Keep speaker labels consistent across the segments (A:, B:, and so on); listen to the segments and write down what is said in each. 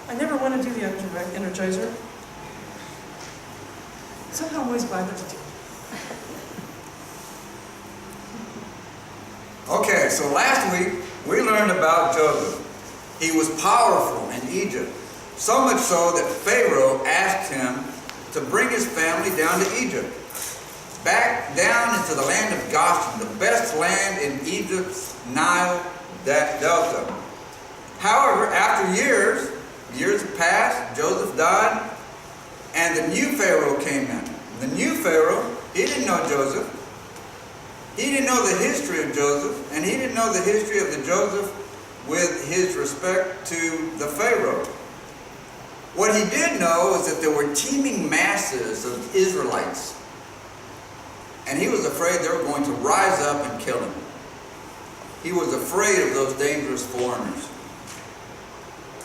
A: I never want to do the Energizer. Somehow I'm always glad that I do.
B: Okay, so last week we learned about Joseph. He was powerful in Egypt, so much so that Pharaoh asked him to bring his family down to Egypt, back down into the land of Goshen, the best land in Egypt's Nile Delta. However, after years passed, Joseph died, and the new Pharaoh came in. The new Pharaoh, he didn't know Joseph. He didn't know the history of Joseph, and he didn't know the history of the Joseph with his respect to the Pharaoh. What he did know is that there were teeming masses of Israelites, and he was afraid they were going to rise up and kill him. He was afraid of those dangerous foreigners.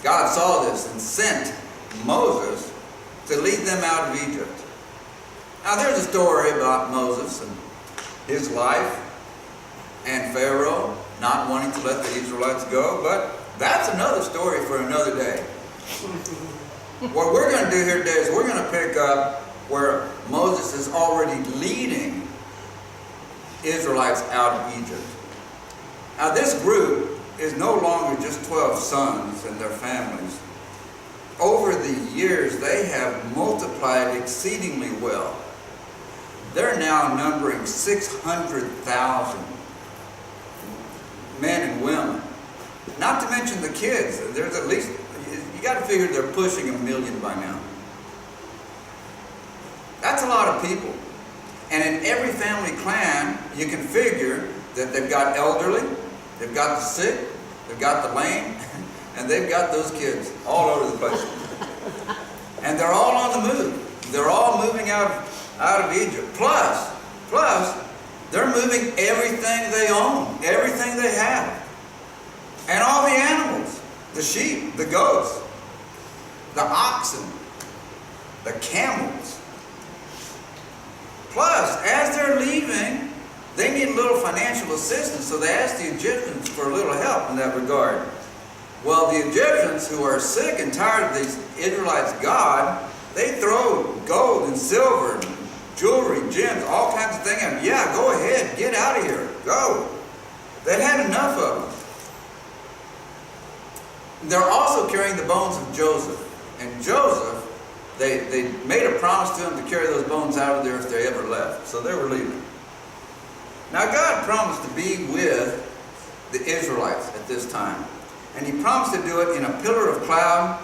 B: God saw this and sent Moses to lead them out of Egypt. Now there's a story about Moses and his life and Pharaoh not wanting to let the Israelites go, but that's another story for another day. What we're going to do here today is we're going to pick up where Moses is already leading Israelites out of Egypt. Now this group is no longer just 12 sons and their families. Over the years, they have multiplied exceedingly well. They're now numbering 600,000 men and women. Not to mention the kids. There's at least, you got to figure they're pushing 1 million by now. That's a lot of people. And in every family clan, you can figure that they've got elderly, they've got the sick, they've got the lame, and they've got those kids all over the place. And they're all on the move. They're all moving out of Egypt. Plus, they're moving everything they own, everything they have. And all the animals, the sheep, the goats, the oxen, the camels. Plus, as they're leaving, they need a little financial assistance, so they asked the Egyptians for a little help in that regard. Well, the Egyptians, who are sick and tired of these Israelites' God, they throw gold and silver, and jewelry, gems, all kinds of things at them. Yeah, go ahead, get out of here, go. They'd had enough of them. They're also carrying the bones of Joseph. And Joseph, they made a promise to him to carry those bones out of there if they ever left. So they were leaving. Now God promised to be with the Israelites at this time. And he promised to do it in a pillar of cloud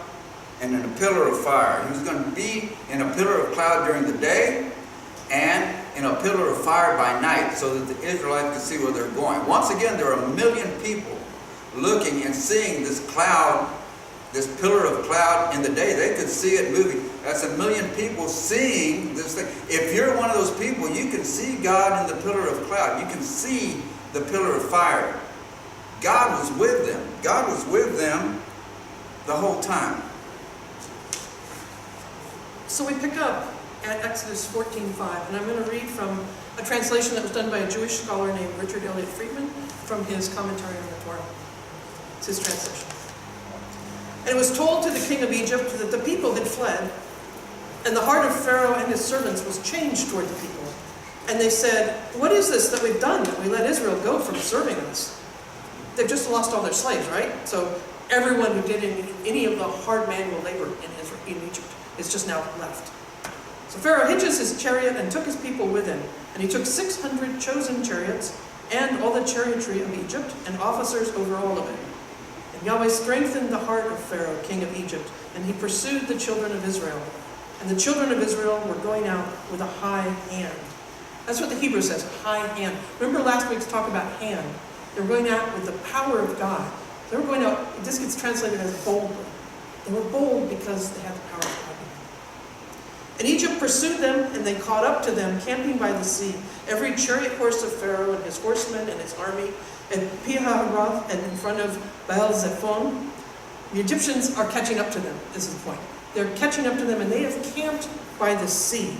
B: and in a pillar of fire. He was going to be in a pillar of cloud during the day and in a pillar of fire by night so that the Israelites could see where they're going. Once again, there are 1 million people looking and seeing this cloud, this pillar of cloud in the day. They could see it moving. That's 1 million people seeing this thing. If you're one of those people, you can see God in the pillar of cloud. You can see the pillar of fire. God was with them. God was with them the whole time.
A: So we pick up at Exodus 14:5, and I'm going to read from a translation that was done by a Jewish scholar named Richard Elliott Friedman from his commentary on the Torah. It's his translation. And it was told to the king of Egypt that the people had fled, and the heart of Pharaoh and his servants was changed toward the people. And they said, "What is this that we've done, that we let Israel go from serving us?" They've just lost all their slaves, right? So everyone who did any of the hard manual labor in Egypt is just now left. So Pharaoh hitches his chariot and took his people with him. And he took 600 chosen chariots and all the chariotry of Egypt and officers over all of it. And Yahweh strengthened the heart of Pharaoh, king of Egypt, and he pursued the children of Israel. And the children of Israel were going out with a high hand. That's what the Hebrew says, high hand. Remember last week's talk about hand? They were going out with the power of God. They were going out, this gets translated as boldly. They were bold because they had the power of God. And Egypt pursued them, and they caught up to them, camping by the sea, every chariot horse of Pharaoh and his horsemen and his army, and Pi-hahiroth, and in front of Baal-zephon. The Egyptians are catching up to them, this is the point. They're catching up to them, and they have camped by the sea.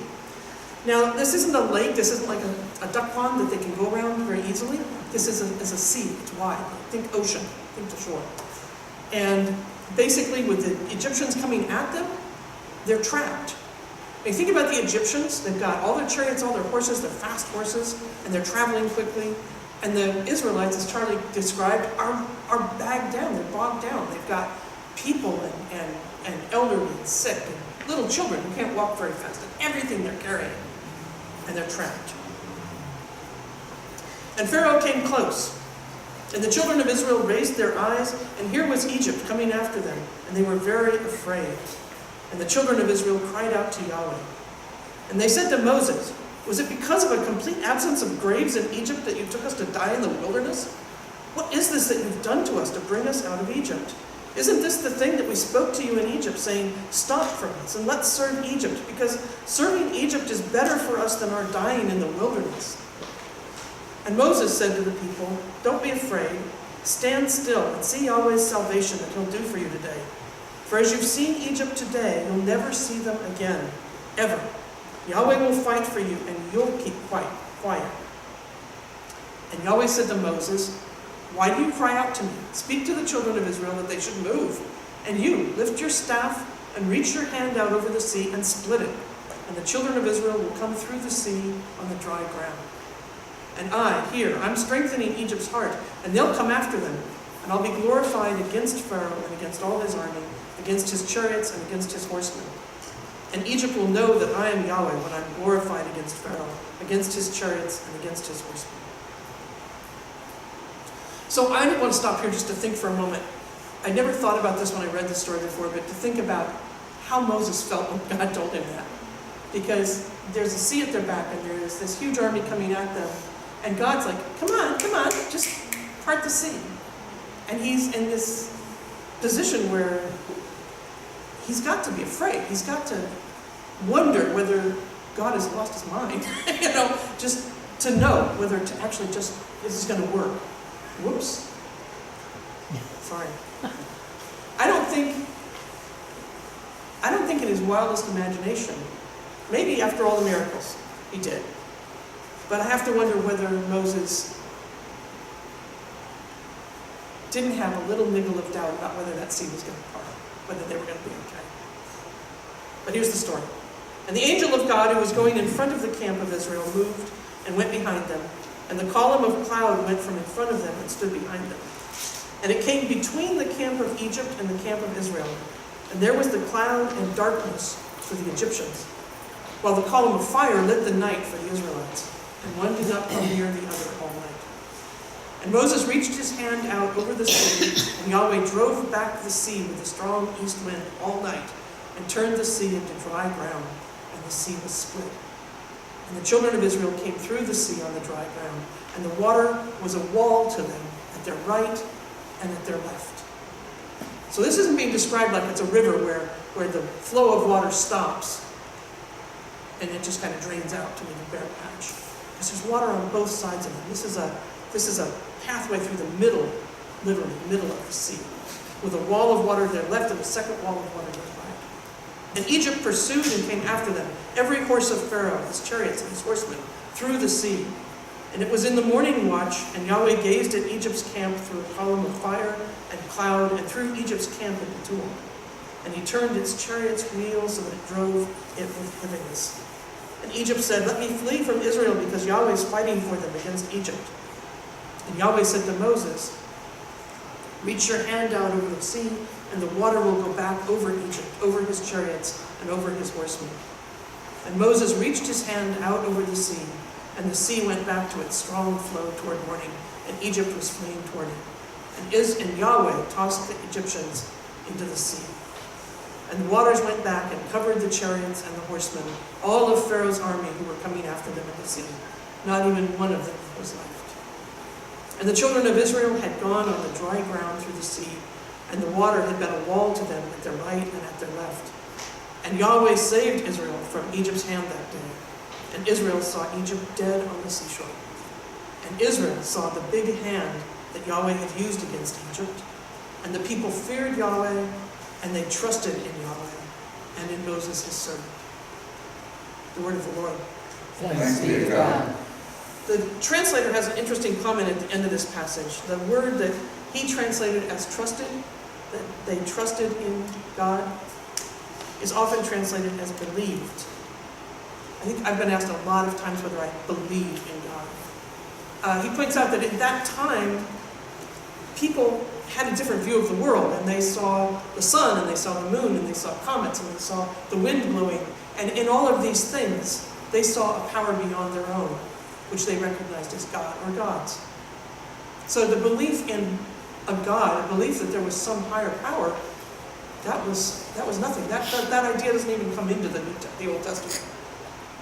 A: Now, this isn't a lake, this isn't like a duck pond that they can go around very easily. This is a sea, it's wide. Think ocean, think the shore. And basically with the Egyptians coming at them, they're trapped. When you think about the Egyptians, they've got all their chariots, all their horses, they're fast horses, and they're traveling quickly. And the Israelites, as Charlie described, are bagged down, they're bogged down. They've got people and elderly and sick and little children who can't walk very fast, and everything they're carrying, and they're trapped. And Pharaoh came close, and the children of Israel raised their eyes, and here was Egypt coming after them, and they were very afraid. And the children of Israel cried out to Yahweh. And they said to Moses, "Was it because of a complete absence of graves in Egypt that you took us to die in the wilderness? What is this that you've done to us to bring us out of Egypt? Isn't this the thing that we spoke to you in Egypt, saying, 'Stop from us and let's serve Egypt, because serving Egypt is better for us than our dying in the wilderness?' And Moses said to the people, 'Don't be afraid. Stand still and see Yahweh's salvation that he'll do for you today. For as you've seen Egypt today, you'll never see them again, ever. Yahweh will fight for you, and you'll keep quiet.' And Yahweh said to Moses, 'Why do you cry out to me? Speak to the children of Israel that they should move. And you, lift your staff and reach your hand out over the sea and split it. And the children of Israel will come through the sea on the dry ground. And I'm strengthening Egypt's heart, and they'll come after them. And I'll be glorified against Pharaoh and against all his army, against his chariots and against his horsemen. And Egypt will know that I am Yahweh when I'm glorified against Pharaoh, against his chariots and against his horsemen." So I want to stop here just to think for a moment. I never thought about this when I read this story before, but to think about how Moses felt when God told him that. Because there's a sea at their back, and there's this huge army coming at them. And God's like, come on, just part the sea. And he's in this position where he's got to be afraid. He's got to wonder whether God has lost his mind. Just to know whether to actually is this going to work? Whoops. Sorry. I don't think in his wildest imagination, maybe after all the miracles he did, but I have to wonder whether Moses didn't have a little niggle of doubt about whether that sea was going to part, whether they were going to be okay. But here's the story. And the angel of God, who was going in front of the camp of Israel, moved and went behind them. And the column of cloud went from in front of them and stood behind them. And it came between the camp of Egypt and the camp of Israel. And there was the cloud and darkness for the Egyptians, while the column of fire lit the night for the Israelites. And one did not come near the other all night. And Moses reached his hand out over the sea, and Yahweh drove back the sea with a strong east wind all night, and turned the sea into dry ground, and the sea was split. And the children of Israel came through the sea on the dry ground, and the water was a wall to them at their right and at their left. So this isn't being described like it's a river where the flow of water stops, and it just kind of drains out to leave a bare patch. Because there's water on both sides of them. This is a pathway through the middle, literally middle of the sea, with a wall of water to their left and a second wall of water to their right. And Egypt pursued and came after them, every horse of Pharaoh, his chariots and his horsemen, through the sea. And it was in the morning watch, and Yahweh gazed at Egypt's camp through a column of fire and cloud, and threw Egypt's camp into tumult. And he turned its chariot's wheels so that it drove it with heaviness. And Egypt said, "Let me flee from Israel, because Yahweh is fighting for them against Egypt." And Yahweh said to Moses, "Reach your hand out over the sea, and the water will go back over Egypt, over his chariots, and over his horsemen." And Moses reached his hand out over the sea, and the sea went back to its strong flow toward morning, and Egypt was fleeing toward it. And Yahweh tossed the Egyptians into the sea. And the waters went back and covered the chariots and the horsemen, all of Pharaoh's army who were coming after them in the sea. Not even one of them was left. And the children of Israel had gone on the dry ground through the sea, and the water had been a wall to them at their right and at their left. And Yahweh saved Israel from Egypt's hand that day. And Israel saw Egypt dead on the seashore. And Israel saw the big hand that Yahweh had used against Egypt. And the people feared Yahweh, and they trusted in Yahweh and in Moses his servant. The word of the Lord.
C: Thanks be to God.
A: The translator has an interesting comment at the end of this passage. The word that he translated as trusted, they trusted in God is often translated as believed. I think I've been asked a lot of times whether I believe in God. He points out that at that time, people had a different view of the world, and they saw the sun, and they saw the moon, and they saw comets, and they saw the wind blowing. And in all of these things, they saw a power beyond their own, which they recognized as God or gods. So the belief in a God, a belief that there was some higher power, that was nothing. That idea doesn't even come into the Old Testament.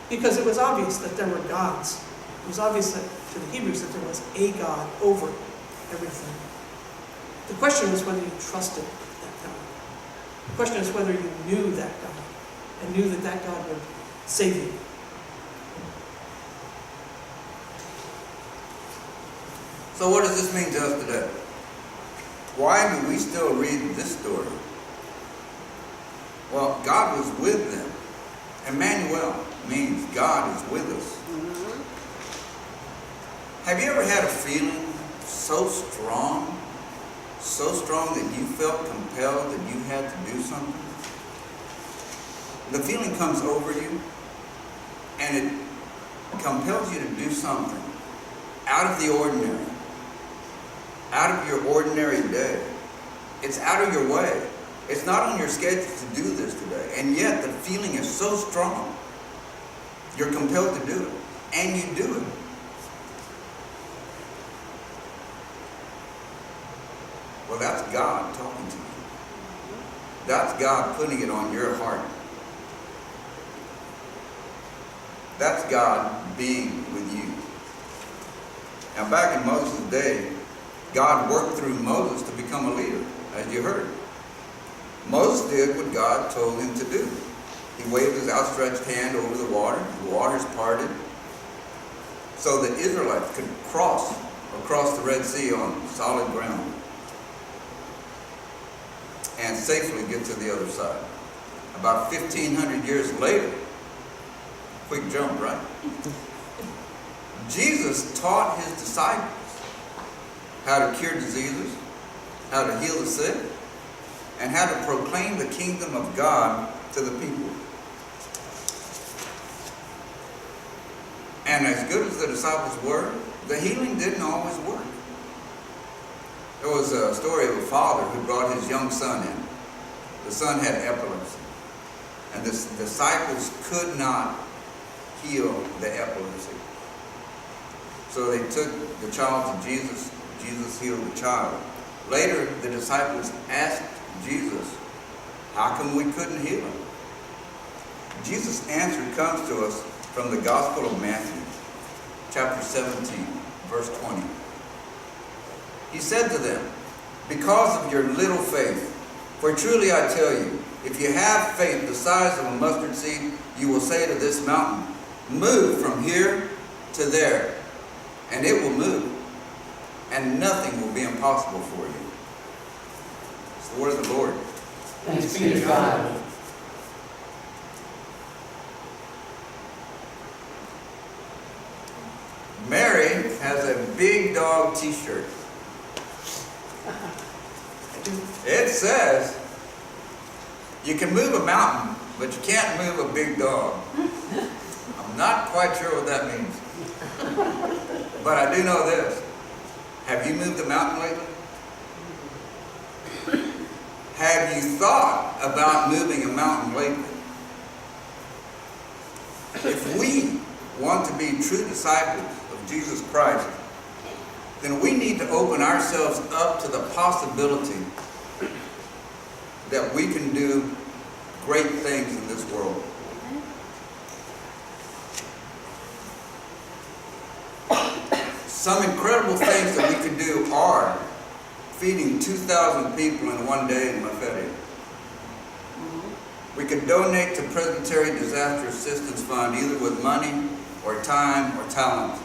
A: Because it was obvious that there were gods. It was obvious that, to the Hebrews, that there was a God over everything. The question was whether you trusted that God. The question is whether you knew that God and knew that that God would save you.
B: So what does this mean to us today? Why do we still read this story? Well, God was with them. Emmanuel means God is with us. Have you ever had a feeling so strong that you felt compelled that you had to do something? The feeling comes over you, and it compels you to do something out of the ordinary, out of your ordinary day. It's out of your way. It's not on your schedule to do this today, and yet the feeling is so strong. You're compelled to do it, and you do it. Well, that's God talking to you. That's God putting it on your heart. That's God being with you. Now, back in Moses' day, God worked through Moses to become a leader, as you heard. Moses did what God told him to do. He waved his outstretched hand over the waters parted, so the Israelites could cross across the Red Sea on solid ground and safely get to the other side. About 1,500 years later, quick jump, right? Jesus taught his disciples how to cure diseases, how to heal the sick, and how to proclaim the kingdom of God to the people. And as good as the disciples were, the healing didn't always work. There was a story of a father who brought his young son in. The son had epilepsy, and the disciples could not heal the epilepsy. So they took the child to Jesus. Jesus healed the child. Later, the disciples asked Jesus, how come we couldn't heal him? Jesus' answer comes to us from the Gospel of Matthew, chapter 17, verse 20. He said to them, because of your little faith, for truly I tell you, if you have faith the size of a mustard seed, you will say to this mountain, move from here to there, and it will move, and nothing will be impossible for you. It's the word of the Lord.
C: Thanks be to God.
B: Mary has a big dog t-shirt. It says, you can move a mountain, but you can't move a big dog. I'm not quite sure what that means. But I do know this. Have you moved a mountain lately? Have you thought about moving a mountain lately? If we want to be true disciples of Jesus Christ, then we need to open ourselves up to the possibility that we can do great things in this world. Some incredible things that we can do are feeding 2,000 people in one day in Feria. We could donate to Presbyterian Disaster Assistance Fund either with money or time or talent.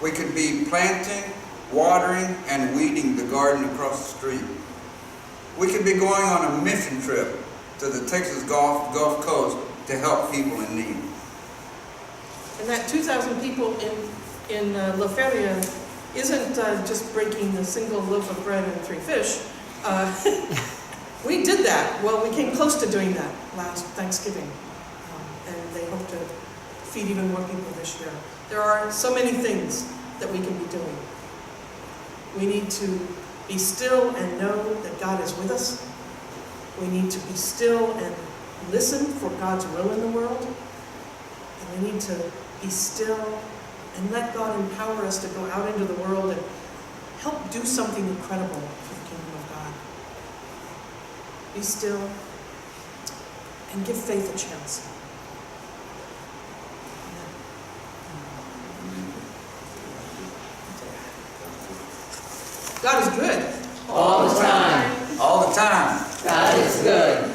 B: We could be planting, watering, and weeding the garden across the street. We could be going on a mission trip to the Texas Gulf Coast to help people in need.
A: And that 2,000 people in La Feria isn't just breaking a single loaf of bread and 3 fish. We did that. Well, we came close to doing that last Thanksgiving. And they hope to feed even more people this year. There are so many things that we can be doing. We need to be still and know that God is with us. We need to be still and listen for God's will in the world. And we need to be still and let God empower us to go out into the world and help do something incredible for the kingdom of God. Be still and give faith a chance. God is good.
C: All the time.
B: All the time.
C: God is good.